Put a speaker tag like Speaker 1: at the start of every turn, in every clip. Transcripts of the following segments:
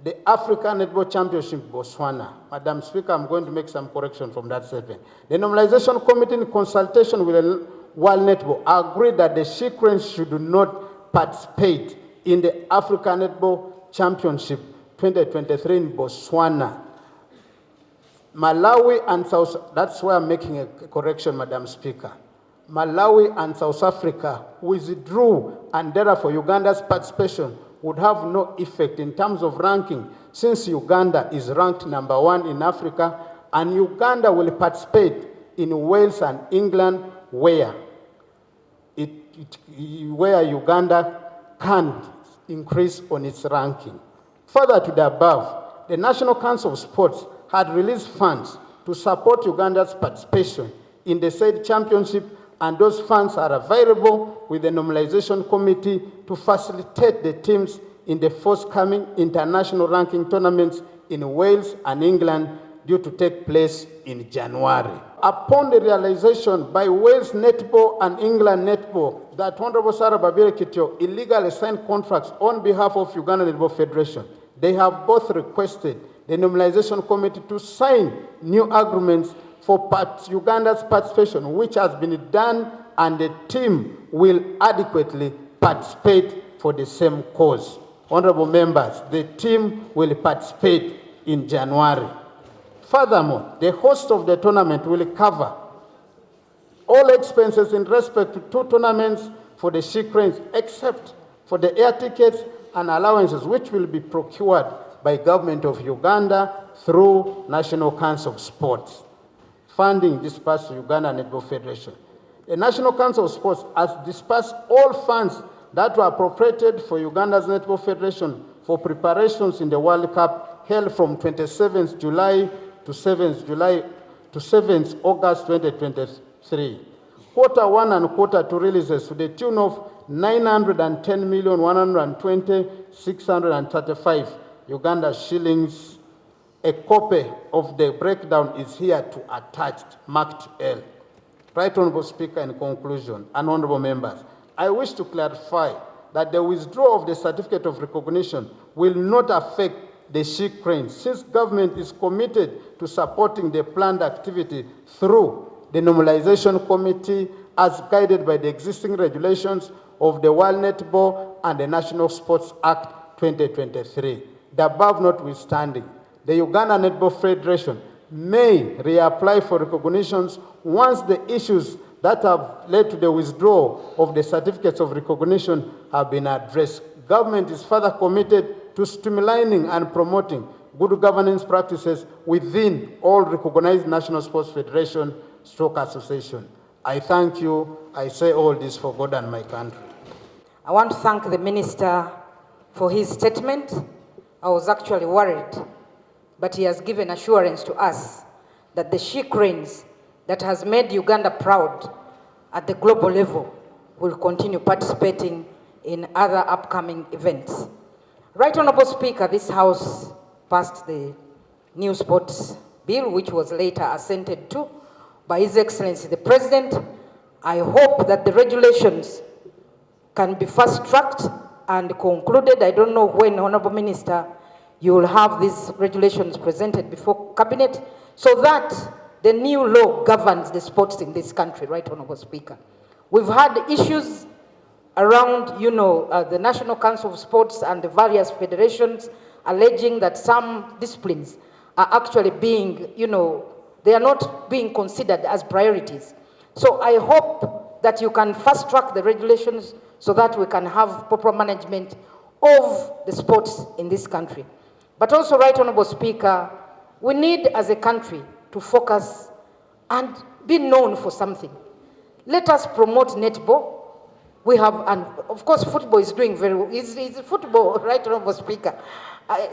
Speaker 1: the African Netball Championship, Botswana. Madam Speaker, I'm going to make some correction from that statement. The Normalization Committee, in consultation with the World Netball, agreed that the CRANES should not participate in the African Netball Championship 2023 in Botswana. Malawi and South, that's why I'm making a correction, Madam Speaker. Malawi and South Africa withdrew, and therefore Uganda's participation would have no effect in terms of ranking, since Uganda is ranked #1 in Africa, and Uganda will participate in Wales and England, where Uganda can increase on its ranking. Further to the above, the National Council of Sports had released funds to support Uganda's participation in the said championship, and those funds are available with the Normalization Committee to facilitate the teams in the forthcoming international ranking tournaments in Wales and England, due to take place in January. Upon the realization by Wales Netball and England Netball that Honorable Sarah Babire Kitio illegally signed contracts on behalf of Uganda Netball Federation, they have both requested the Normalization Committee to sign new agreements for Uganda's participation, which has been done, and the team will adequately participate for the same cause. Honorable members, the team will participate in January. Furthermore, the host of the tournament will cover all expenses in respect to 2 tournaments for the CRANES, except for the air tickets and allowances, which will be procured by Government of Uganda through National Council of Sports. Funding dispersed to Uganda Netball Federation. The National Council of Sports has dispersed all funds that were appropriated for Uganda's Netball Federation for preparations in the World Cup held from 27th July to 7th August 2023. Quarter 1 and Quarter 2 releases to the tune of 910,120,635 Uganda shillings. A copy of the breakdown is here to attached, marked L. Right Honorable Speaker, in conclusion, and honorable members, I wish to clarify that the withdrawal of the certificate of recognition will not affect the CRANES, since government is committed to supporting the planned activity through the Normalization Committee as guided by the existing regulations of the World Netball and the National Sports Act 2023. The above notwithstanding, the Uganda Netball Federation may reapply for recognitions once the issues that have led to the withdrawal of the certificates of recognition have been addressed. Government is further committed to streamlining and promoting good governance practices within all recognized national sports federation / association. I thank you. I say all this for God and my country.
Speaker 2: I want to thank the Minister for his statement. I was actually worried, but he has given assurance to us that the CRANES that has made Uganda proud at the global level will continue participating in other upcoming events. Right Honorable Speaker, this House passed the new sports bill, which was later assented to by His Excellency the President. I hope that the regulations can be fast-tracked and concluded. I don't know when, Honorable Minister, you will have these regulations presented before Cabinet, so that the new law governs the sports in this country, right, Honorable Speaker. We've had issues around, the National Council of Sports and the various federations alleging that some disciplines are actually being, they are not being considered as priorities. So I hope that you can fast-track the regulations so that we can have proper management of the sports in this country. But also, right Honorable Speaker, we need as a country to focus and be known for something. Let us promote netball. We have, and of course football is doing very well. It's football, right Honorable Speaker?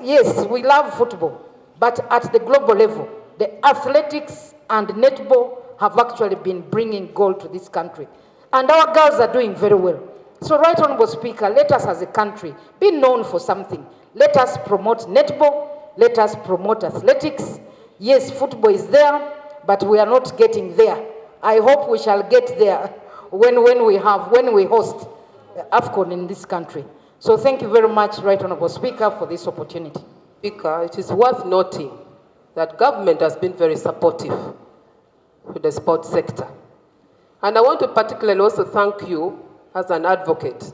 Speaker 2: Yes, we love football, but at the global level, the athletics and netball have actually been bringing gold to this country. And our girls are doing very well. So right Honorable Speaker, let us as a country be known for something. Let us promote netball, let us promote athletics. Yes, football is there, but we are not getting there. I hope we shall get there when we host AFCON in this country. So thank you very much, Right Honorable Speaker, for this opportunity.
Speaker 3: Speaker, it is worth noting that government has been very supportive to the sports sector. And I want to particularly also thank you as an advocate,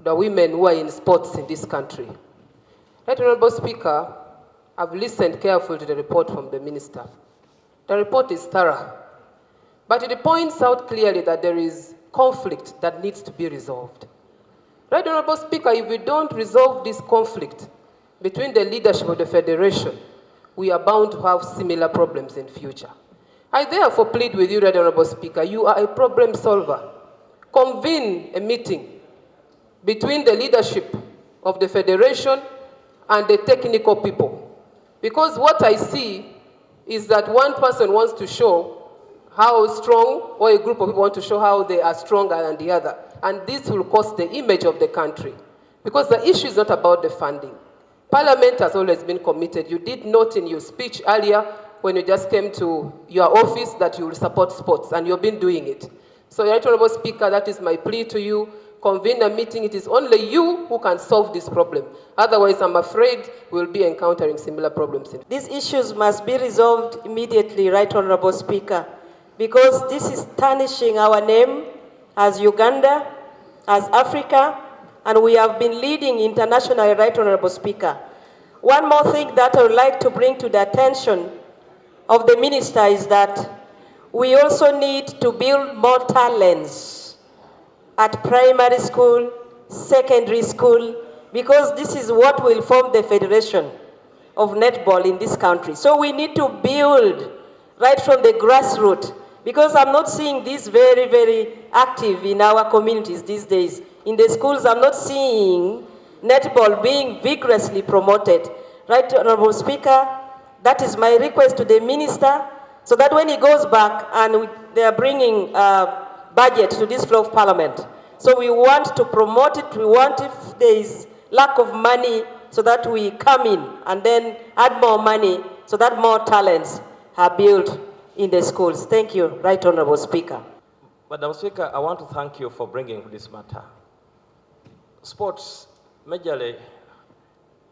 Speaker 3: the women who are in sports in this country. Right Honorable Speaker, I've listened carefully to the report from the Minister. The report is thorough, but it points out clearly that there is conflict that needs to be resolved. Right Honorable Speaker, if we don't resolve this conflict between the leadership of the Federation, we are bound to have similar problems in future. I therefore plead with you, Right Honorable Speaker, you are a problem solver. Convene a meeting between the leadership of the Federation and the technical people. Because what I see is that one person wants to show how strong, or a group of people want to show how they are stronger than the other. And this will cost the image of the country. Because the issue is not about the funding. Parliament has always been committed. You did note in your speech earlier when you just came to your office that you will support sports, and you've been doing it. So, Right Honorable Speaker, that is my plea to you. Convene a meeting. It is only you who can solve this problem. Otherwise, I'm afraid we'll be encountering similar problems.
Speaker 4: These issues must be resolved immediately, Right Honorable Speaker, because this is tarnishing our name as Uganda, as Africa, and we have been leading internationally, Right Honorable Speaker. One more thing that I would like to bring to the attention of the Minister is that we also need to build more talents at primary school, secondary school, because this is what will form the Federation of Netball in this country. So we need to build right from the grassroots, because I'm not seeing this very, very active in our communities these days. In the schools, I'm not seeing netball being vigorously promoted. Right, Honorable Speaker, that is my request to the Minister, so that when he goes back and they are bringing budget to this floor of Parliament, so we want to promote it. We want, if there is lack of money, so that we come in and then add more money so that more talents are built in the schools. Thank you, Right Honorable Speaker.
Speaker 5: Madam Speaker, I want to thank you for bringing this matter. Sports, majorly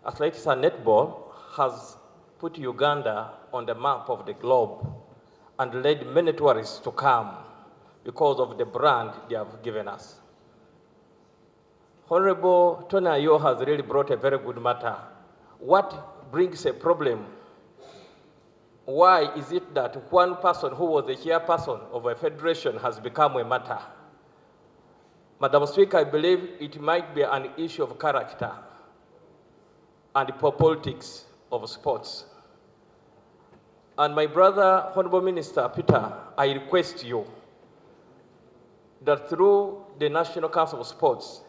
Speaker 5: athletics and netball, has put Uganda on the map of the globe and led many tourists to come because of the brand they have given us. Honorable Tony Ayo has really brought a very good matter. What brings a problem? Why is it that one person who was the chairperson of a federation has become a matter? Madam Speaker, I believe it might be an issue of character and politics of sports. And my brother, Honorable Minister Peter, I request you that through the National Council of Sports,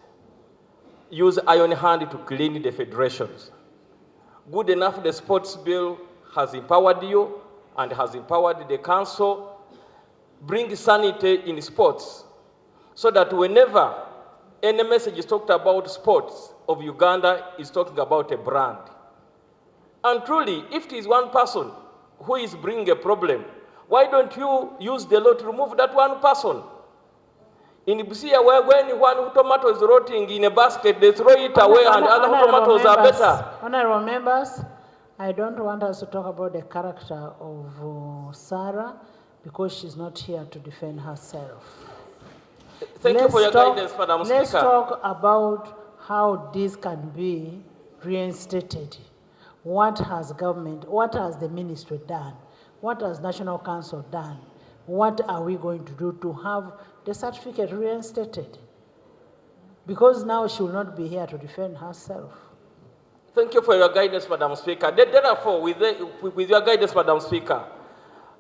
Speaker 5: use iron hand to clean the federations. Good enough, the sports bill has empowered you and has empowered the council. Bring sanity in sports so that whenever any message is talked about sports of Uganda, is talking about a brand. And truly, if it is one person who is bringing a problem, why don't you use the law to remove that one person? In Busia, where when one tomato is rotting in a basket, they throw it away and other tomatoes are better.
Speaker 6: Honorable members, I don't want us to talk about the character of Sarah, because she's not here to defend herself.
Speaker 5: Thank you for your guidance, Madam Speaker.
Speaker 6: Let's talk about how this can be reinstated. What has government, what has the ministry done? What has National Council done? What are we going to do to have the certificate reinstated? Because now she will not be here to defend herself.
Speaker 5: Thank you for your guidance, Madam Speaker. Therefore, with your guidance, Madam Speaker,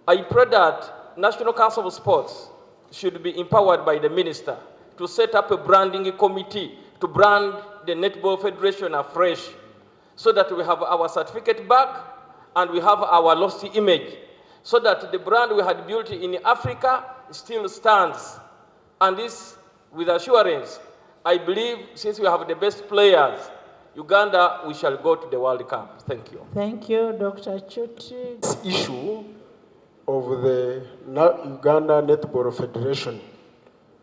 Speaker 5: I pray that National Council of Sports should be empowered by the Minister to set up a branding committee to brand the Netball Federation afresh, so that we have our certificate back and we have our lost image, so that the brand we had built in Africa still stands. And this, with assurance, I believe since we have the best players, Uganda, we shall go to the World Cup. Thank you.
Speaker 6: Thank you, Dr. Chuti.
Speaker 7: This issue of the Uganda Netball Federation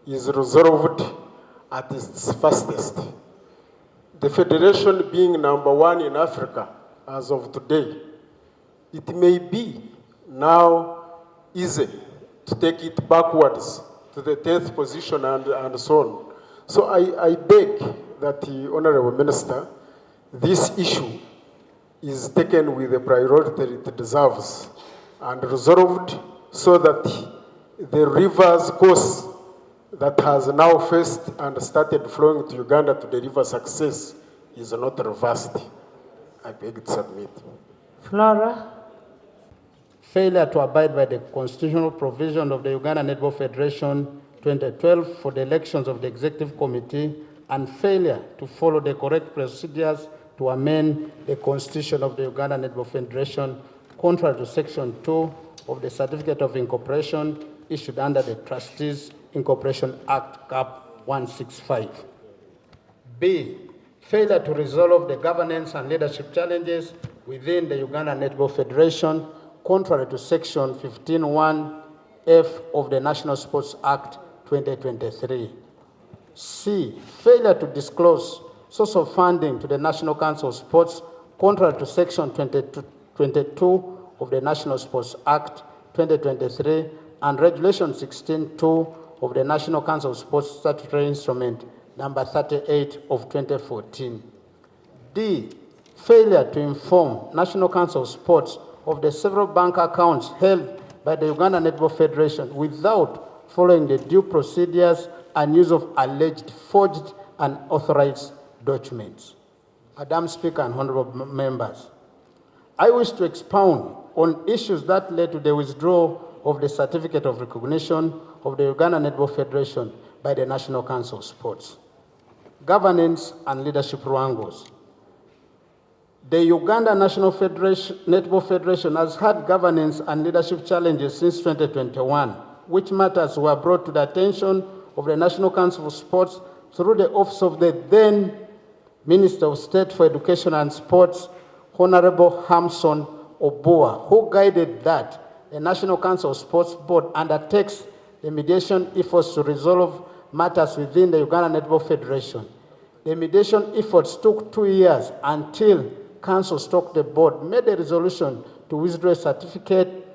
Speaker 7: is resolved at its fastest. The federation being #1 in Africa as of today, it may be now easy to take it backwards to the 10th position and so on. So I beg that the Honorable Minister, this issue is taken with the priority it deserves and resolved so that the river's course that has now faced and started flowing to Uganda to deliver success is not reversed. I beg to submit.
Speaker 6: Flora?
Speaker 1: Failure to abide by the constitutional provision of the Uganda Netball Federation 2012 for the elections of the Executive Committee and failure to follow the correct procedures to amend the Constitution of the Uganda Netball Federation contrary to Section 2 of the Certificate of Incorporation issued under the Trustees Incorporation Act, Cap 165. B, failure to resolve the governance and leadership challenges within the Uganda Netball Federation contrary to Section 15(1)(f) of the National Sports Act 2023. C, failure to disclose source of funding to the National Council of Sports contrary to Section 22 of the National Sports Act 2023 and Regulation 16(2) of the National Council of Sports Statutory Instrument number 38 of 2014. D, failure to inform National Council of Sports of the several bank accounts held by the Uganda Netball Federation without following the due procedures and use of alleged forged and authorized documents. Madam Speaker and honorable members, I wish to expound on issues that led to the withdrawal of the certificate of recognition of the Uganda Netball Federation by the National Council of Sports. Governance and leadership wrangles. The Uganda National Netball Federation has had governance and leadership challenges since 2021, which matters were brought to the attention of the National Council of Sports through the office of the then Minister of State for Education and Sports, Honorable Hamson Obua, who guided that the National Council of Sports Board undertakes the mediation efforts to resolve matters within the Uganda Netball Federation. The mediation efforts took 2 years until Council the board made a resolution to withdraw a certificate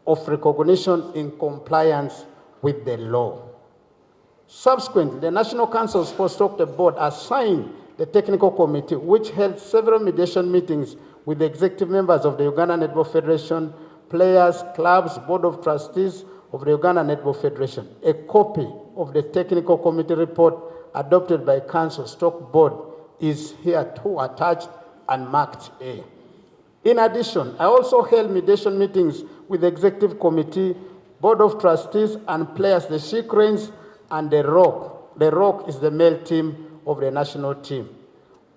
Speaker 1: of recognition in compliance with the law. Subsequently, the National Council of Sports the board assigned the technical committee, which held several mediation meetings with the executive members of the Uganda Netball Federation, players, clubs, board of trustees of the Uganda Netball Federation. A copy of the technical committee report adopted by Council board is here too attached and marked A. In addition, I also held mediation meetings with the executive committee, board of trustees, and players, the CRANES and the ROC. The ROC is the male team of the national team.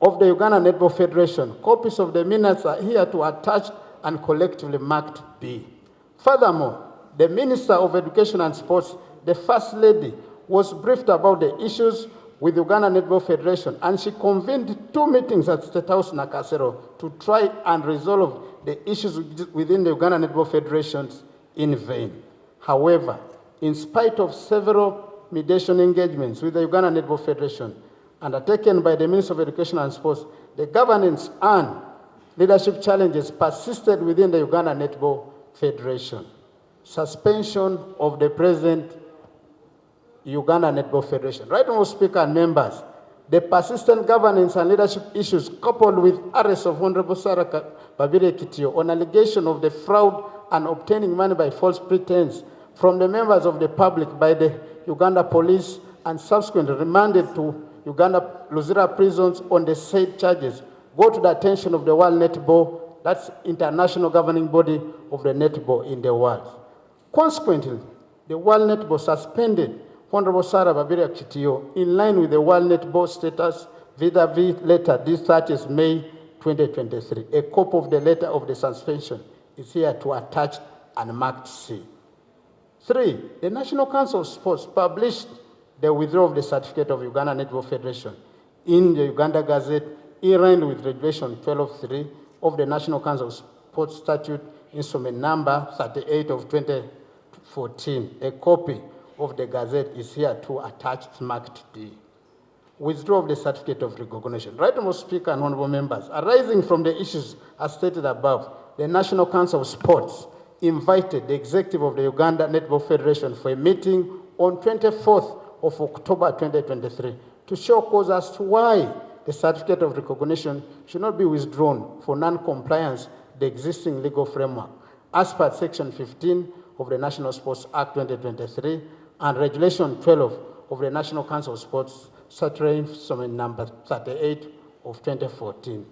Speaker 1: Of the Uganda Netball Federation, copies of the minutes are here to attached and collectively marked B. Furthermore, the Minister of Education and Sports, the First Lady, was briefed about the issues with the Uganda Netball Federation, and she convened 2 meetings at State House Nakasero to try and resolve the issues within the Uganda Netball Federation in vain. However, in spite of several mediation engagements with the Uganda Netball Federation undertaken by the Minister of Education and Sports, the governance and leadership challenges persisted within the Uganda Netball Federation. Suspension of the present Uganda Netball Federation. Right, Honorable Speaker and members, the persistent governance and leadership issues coupled with arrest of Honorable Sarah Babire Kitio on allegation of the fraud and obtaining money by false pretense from the members of the public by the Uganda police and subsequently remanded to Uganda Luzira prisons on the said charges go to the attention of the World Netball, that's international governing body of the netball in the world. Consequently, the World Netball suspended Honorable Sarah Babire Kitio in line with the World Netball status vis-a-vis letter this 30th May 2023. A copy of the letter of the suspension is here to attach and marked C. 3, the National Council of Sports published the withdrawal of the certificate of Uganda Netball Federation in the Uganda Gazette in line with Regulation 12.3 of the National Council of Sports Statute Instrument number 38 of 2014. A copy of the Gazette is here to attached marked D. withdrawal of the certificate of recognition. Right, Honourable Speaker and honourable members, arising from the issues as stated above, the National Council of Sports invited the executive of the Uganda Netball Federation for a meeting on 24th of October 2023 to show cause as to why the certificate of recognition should not be withdrawn for non-compliance with the existing legal framework as per Section 15 of the National Sports Act 2023 and Regulation 12 of the National Council of Sports, Statutory Instrument number 38 of 2014.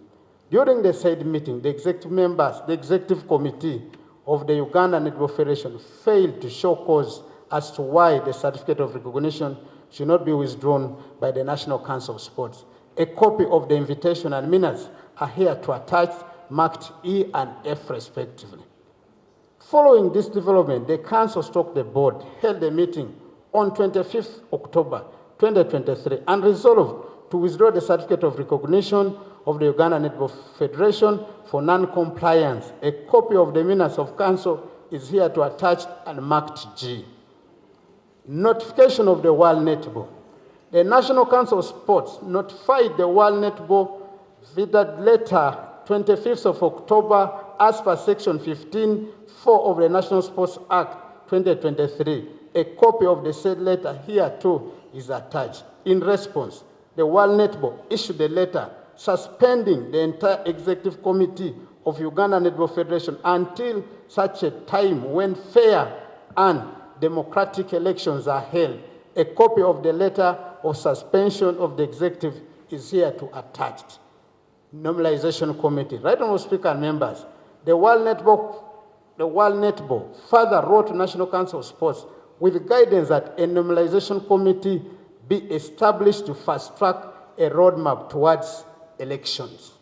Speaker 1: During the said meeting, the executive members, the executive committee of the Uganda Netball Federation failed to show cause as to why the certificate of recognition should not be withdrawn by the National Council of Sports. A copy of the invitation and minutes are here to attach, marked E and F respectively. Following this development, the Council the Board held a meeting on 25th October 2023 and resolved to withdraw the certificate of recognition of the Uganda Netball Federation for non-compliance. A copy of the minutes of Council is here to attach and marked G. Notification of the World Netball. The National Council of Sports notified the World Netball via letter 25th of October as per Section 15(4) of the National Sports Act 2023. A copy of the said letter here too is attached. In response, the World Netball issued a letter suspending the entire executive committee of Uganda Netball Federation until such a time when fair and democratic elections are held. A copy of the letter of suspension of the executive is here to attached. Normalization Committee. Right, Honourable Speaker and members, the World Netball further wrote to National Council of Sports with guidance that a normalization committee be established to fast-track a roadmap towards elections.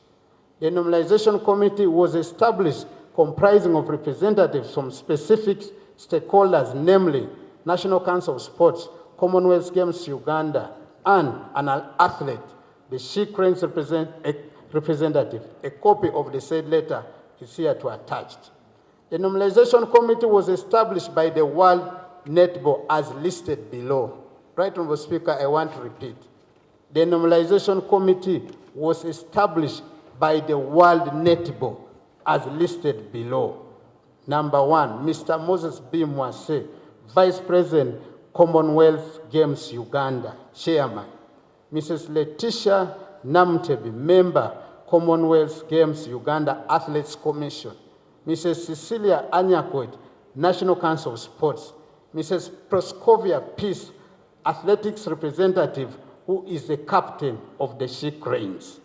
Speaker 1: The normalization committee was established comprising of representatives from specific stakeholders, namely National Council of Sports, Commonwealth Games Uganda, and an athlete, the CRANES representative. A copy of the said letter is here to attach. The normalization committee was established by the World Netball as listed below. Right, Honourable Speaker, I want to repeat. The normalization committee was established by the World Netball as listed below. Number one, Mr. Moses B. Mwase, Vice President, Commonwealth Games Uganda, Chairman. Mrs. Letitia Namtebi, Member, Commonwealth Games Uganda Athletes Commission. Mrs. Cecilia Anyakwet, National Council of Sports. Mrs. Proscovia Peace, Athletics Representative, who is the captain of the CRANES.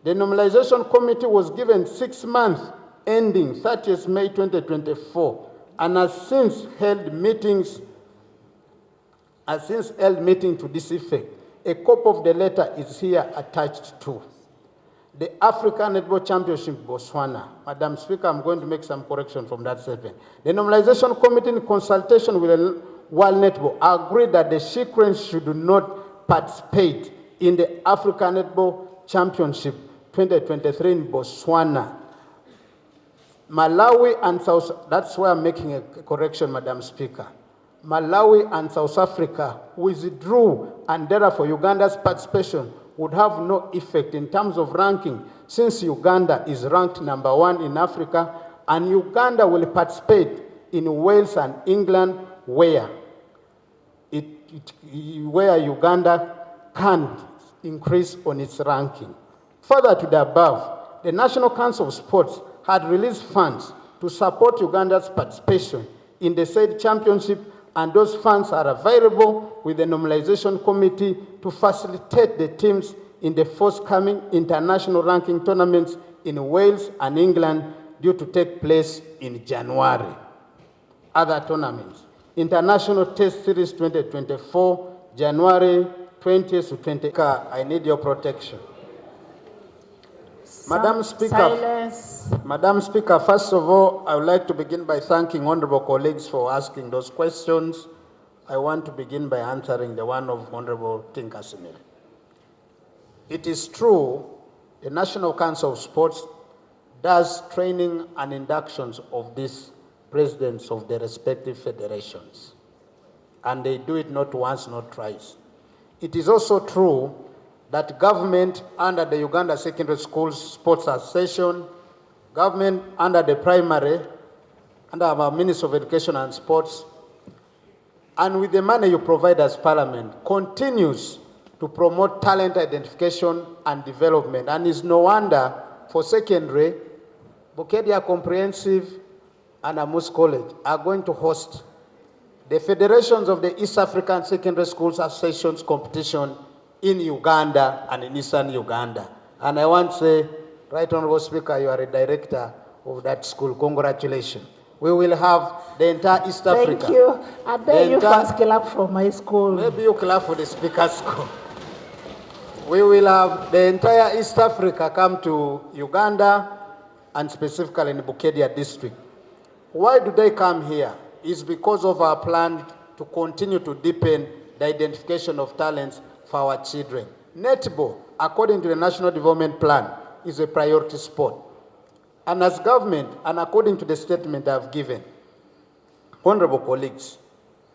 Speaker 1: The normalization committee was given 6 months ending 30th May 2024 and has since held meetings to this effect. A copy of the letter is here attached to. The African Netball Championship Botswana. Madam Speaker, I'm going to make some correction from that statement. The normalization committee in consultation with the World Netball agreed that the CRANES should not participate in the African Netball Championship 2023 in Botswana. Malawi and South, that's why I'm making a correction, Madam Speaker. Malawi and South Africa withdrew, and therefore Uganda's participation would have no effect in terms of ranking, since Uganda is ranked number 1 in Africa, and Uganda will participate in Wales and England, where Uganda can increase on its ranking. Further to the above, the National Council of Sports had released funds to support Uganda's participation in the said championship, and those funds are available with the normalization committee to facilitate the teams in the forthcoming international ranking tournaments in Wales and England due to take place in January. Other tournaments: International Test Series 2024, January 20th to 20th. I need your protection. Madam Speaker,
Speaker 6: Silence.
Speaker 1: Madam Speaker, first of all, I would like to begin by thanking honorable colleagues for asking those questions. I want to begin by answering the one of Honorable Tinkasimil. It is true, the National Council of Sports does training and inductions of these presidents of the respective federations, and they do it not once, not twice. It is also true that government under the Uganda Secondary Schools Sports Association, government under the primary, under our Ministry of Education and Sports, and with the money you provide as Parliament, continues to promote talent identification and development. And it's no wonder for secondary, Bukedia Comprehensive and Amus College are going to host the federations of the East African Secondary Schools Associations competition in Uganda and in Eastern Uganda. And I want to say, Right Honorable Speaker, you are a director of that school. Congratulations. We will have the entire East Africa.
Speaker 6: Thank you. I beg you first clap for my school.
Speaker 1: Maybe you clap for the Speaker's school. We will have the entire East Africa come to Uganda and specifically in the Bukedia district. Why do they come here? It's because of our plan to continue to deepen the identification of talents for our children. Netball, according to the National Development Plan, is a priority sport. And as government, and according to the statement I've given, honorable colleagues,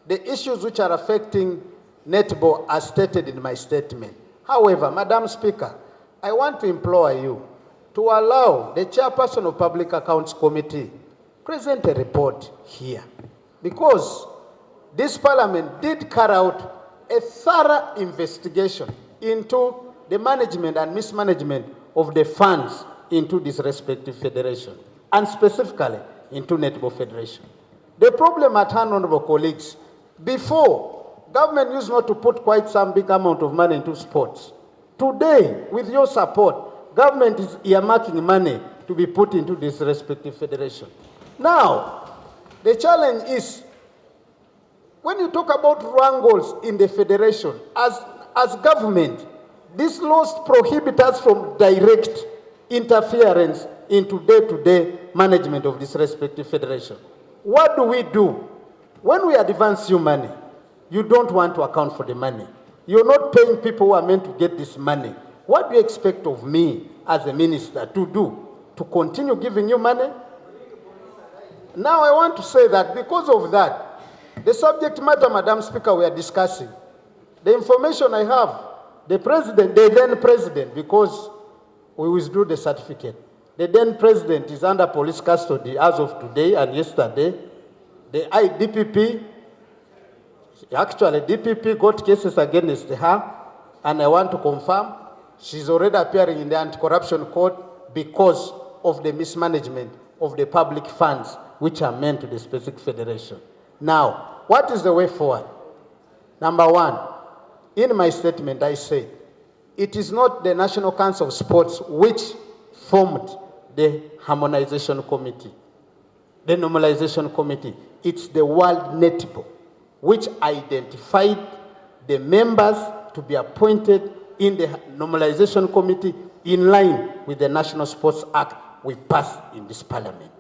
Speaker 1: the issues which are affecting netball are stated in my statement. However, Madam Speaker, I want to implore you to allow the chairperson of Public Accounts Committee present a report here. Because this Parliament did carry out a thorough investigation into the management and mismanagement of the funds into this respective federation, and specifically into Netball Federation. The problem at hand, honorable colleagues, before, government used not to put quite some big amount of money into sports. Today, with your support, government is earmarking money to be put into this respective federation. Now, the challenge is, when you talk about wrangles in the federation, as government, this laws prohibit us from direct interference into day-to-day management of this respective federation. What do? When we advance you money, you don't want to account for the money. You're not paying people who are meant to get this money. What do you expect of me as a minister to do? To continue giving you money? Now I want to say that because of that, the subject matter, Madam Speaker, we are discussing, the information I have, the then president, because we withdrew the certificate, the then president is under police custody as of today and yesterday. The DPP, actually DPP got cases against her, and I want to confirm she's already appearing in the anti-corruption court because of the mismanagement of the public funds which are meant to the specific federation. Now, what is the way forward? Number one, in my statement I say, it is not the National Council of Sports which formed the harmonization committee, the normalization committee. It's the World Netball which identified the members to be appointed in the normalization committee in line with the National Sports Act we passed in this Parliament.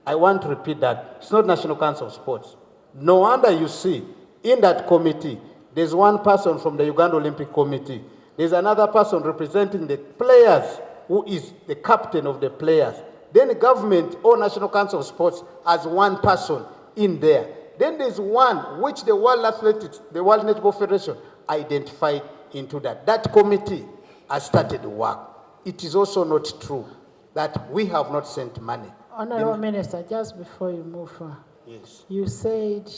Speaker 1: I want to repeat that. It's not National Council of Sports. No wonder you see in that committee, there's one person from the Uganda Olympic Committee. There's another person representing the players who is the captain of the players. Then the government or National Council of Sports has one person in there. Then there's one which the World Athletics, the World Netball Federation identified into that. That committee has started work. It is also not true that we have not sent money.
Speaker 6: Honorable Minister, just before you move on,
Speaker 1: yes,
Speaker 6: you said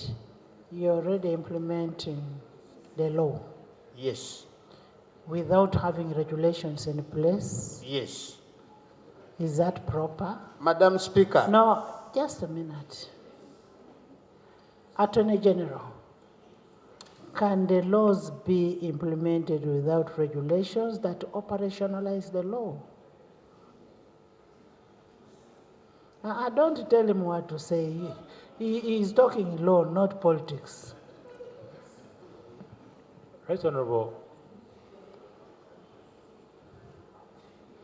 Speaker 6: you're already implementing the law.
Speaker 1: Yes.
Speaker 6: Without having regulations in place?
Speaker 1: Yes.
Speaker 6: Is that proper?
Speaker 1: Madam Speaker.
Speaker 6: No, just a minute. Attorney General, can the laws be implemented without regulations that operationalize the law? I don't tell him what to say. He is talking law, not politics.
Speaker 8: Right, Honorable.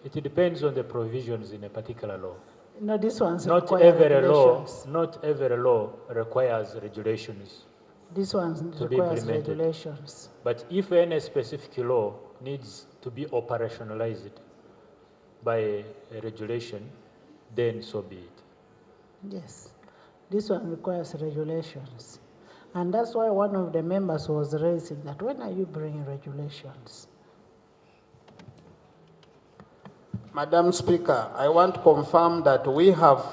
Speaker 8: It depends on the provisions in a particular law.
Speaker 6: No, this one's
Speaker 8: Not every law requires regulations.
Speaker 6: This one requires regulations.
Speaker 8: But if any specific law needs to be operationalized by a regulation, then so be it.
Speaker 6: Yes, this one requires regulations. And that's why one of the members was raising that, when are you bringing regulations?
Speaker 1: Madam Speaker, I want to confirm that we have,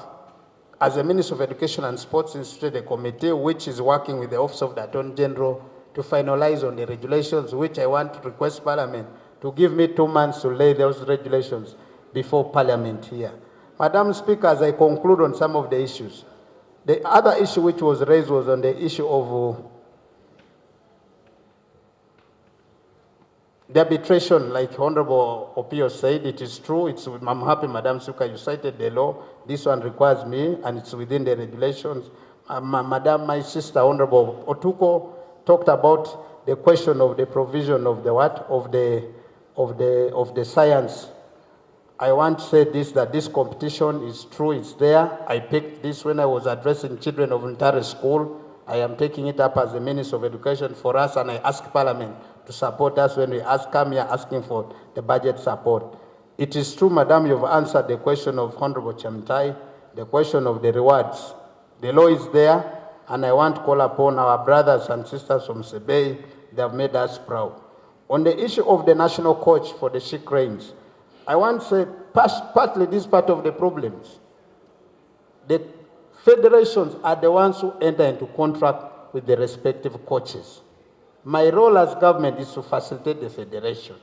Speaker 1: as a Minister of Education and Sports, instituted a committee which is working with the Office of the Attorney General to finalize on the regulations, which I want to request Parliament to give me 2 months to lay those regulations before Parliament here. Madam Speaker, as I conclude on some of the issues, the other issue which was raised was on the issue of the arbitration. Like Honorable Opio said, it is true. I'm happy, Madam Speaker, you cited the law. This one requires me, and it's within the regulations. Madam, my sister, Honorable Otuko, talked about the question of the provision of the what? Of the science. I want to say this, that this competition is true, it's there. I picked this when I was addressing children of Ntare School. I am taking it up as the Minister of Education for us, and I ask Parliament to support us when we come here asking for the budget support. It is true, Madam, you've answered the question of Honorable Chamtai, the question of the rewards. The law is there, and I want to call upon our brothers and sisters from Sebei. They have made us proud. On the issue of the national coach for the CRANES, I want to say partly this is part of the problems. The federations are the ones who enter into contract with the respective coaches. My role as government is to facilitate the federation.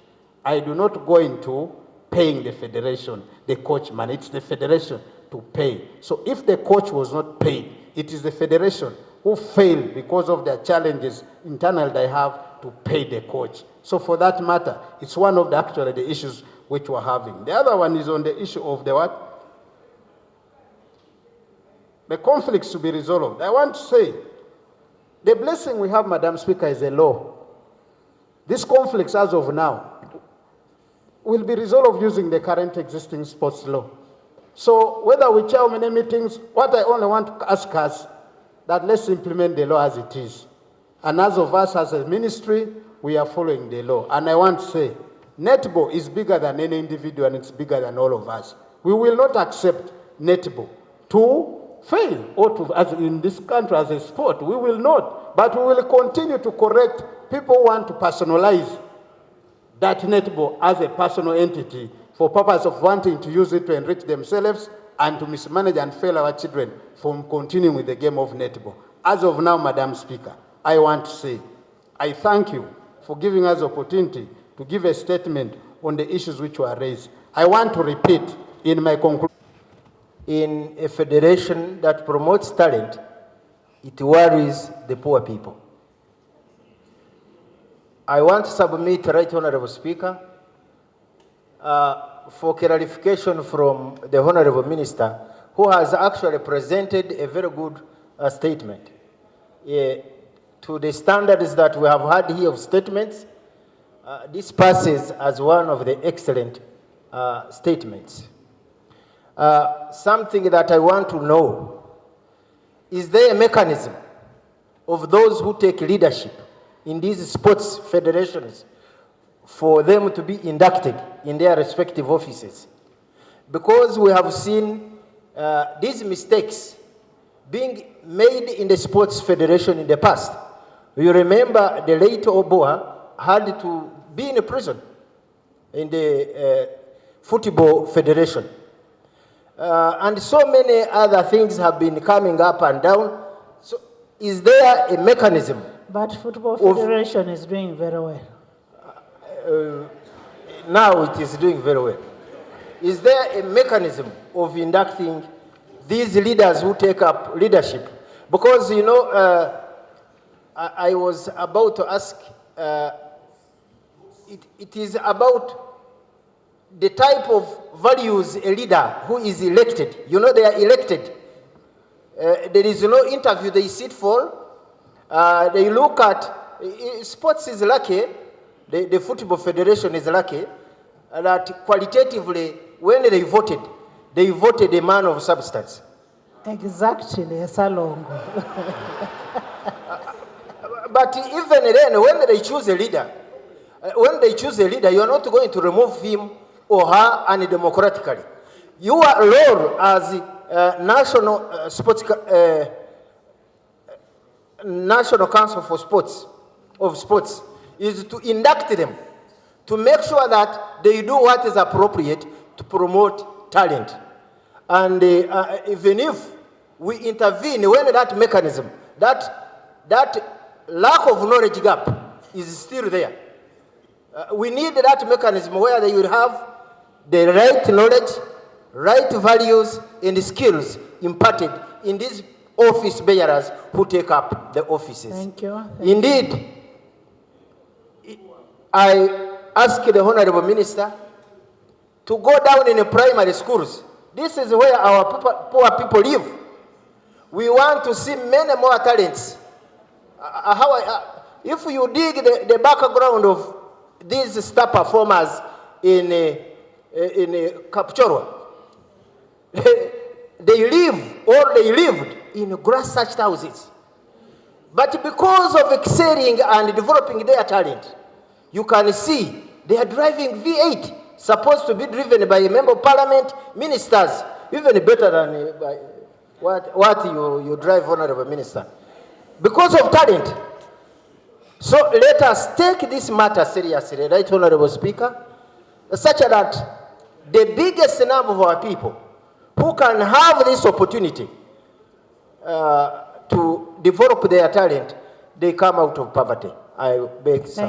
Speaker 1: I do not go into paying the federation, the coach money. It's the federation to pay. So if the coach was not paid, it is the federation who failed because of their challenges internal they have to pay the coach. So for that matter, it's one of the issues which we're having. The other one is on the issue of the what? The conflicts to be resolved. I want to say, the blessing we have, Madam Speaker, is a law. These conflicts, as of now, will be resolved using the current existing sports law. So whether we chair many meetings, what I only want to ask us, that let's implement the law as it is. And as of us as a ministry, we are following the law. And I want to say, Netball is bigger than any individual, and it's bigger than all of us. We will not accept Netball to fail, or to, as in this country as a sport. We will not. But we will continue to correct people who want to personalize that Netball as a personal entity for purpose of wanting to use it to enrich themselves and to mismanage and fail our children from continuing with the game of Netball. As of now, Madam Speaker, I want to say, I thank you for giving us the opportunity to give a statement on the issues which were raised. I want to repeat in my conclusion.
Speaker 9: In a federation that promotes talent, it worries the poor people. I want to submit, Right Honorable Speaker, for clarification from the Honorable Minister, who has actually presented a very good statement. To the standards that we have had here of statements, this passes as one of the excellent statements. Something that I want to know, is there a mechanism of those who take leadership in these sports federations for them to be inducted in their respective offices? Because we have seen these mistakes being made in the sports federation in the past. You remember the late Oboa had to be in a prison in the football federation. And so many other things have been coming up and down. So is there a mechanism?
Speaker 6: But Football Federation is doing very well.
Speaker 9: Now it is doing very well. Is there a mechanism of inducting these leaders who take up leadership? Because, you know, I was about to ask, it is about the type of values a leader who is elected. You know, they are elected. There is no interview they sit for. They look at, sports is lucky, the Football Federation is lucky, that qualitatively, when they voted a man of substance.
Speaker 6: Exactly, Salongo.
Speaker 9: But even then, when they choose a leader, you are not going to remove him or her undemocratically. Your role as National National Council for Sports is to induct them, to make sure that they do what is appropriate to promote talent. And even if we intervene when that mechanism, that lack of knowledge gap is still there. We need that mechanism where they will have the right knowledge, right values, and skills imparted in these office bearers who take up the offices.
Speaker 6: Thank you.
Speaker 9: Indeed, I ask the Honorable Minister to go down in the primary schools. This is where our poor people live. We want to see many more talents. If you dig the background of these star performers in Kapchorwa, they lived in grass-thatched houses. But because of excelling and developing their talent, you can see they are driving V8, supposed to be driven by a member of parliament, ministers, even better than by what you drive, Honorable Minister. Because of talent. So let us take this matter seriously, right, Honorable Speaker, such that the biggest number of our people who can have this opportunity to develop their talent, they come out of poverty. I beg, sir.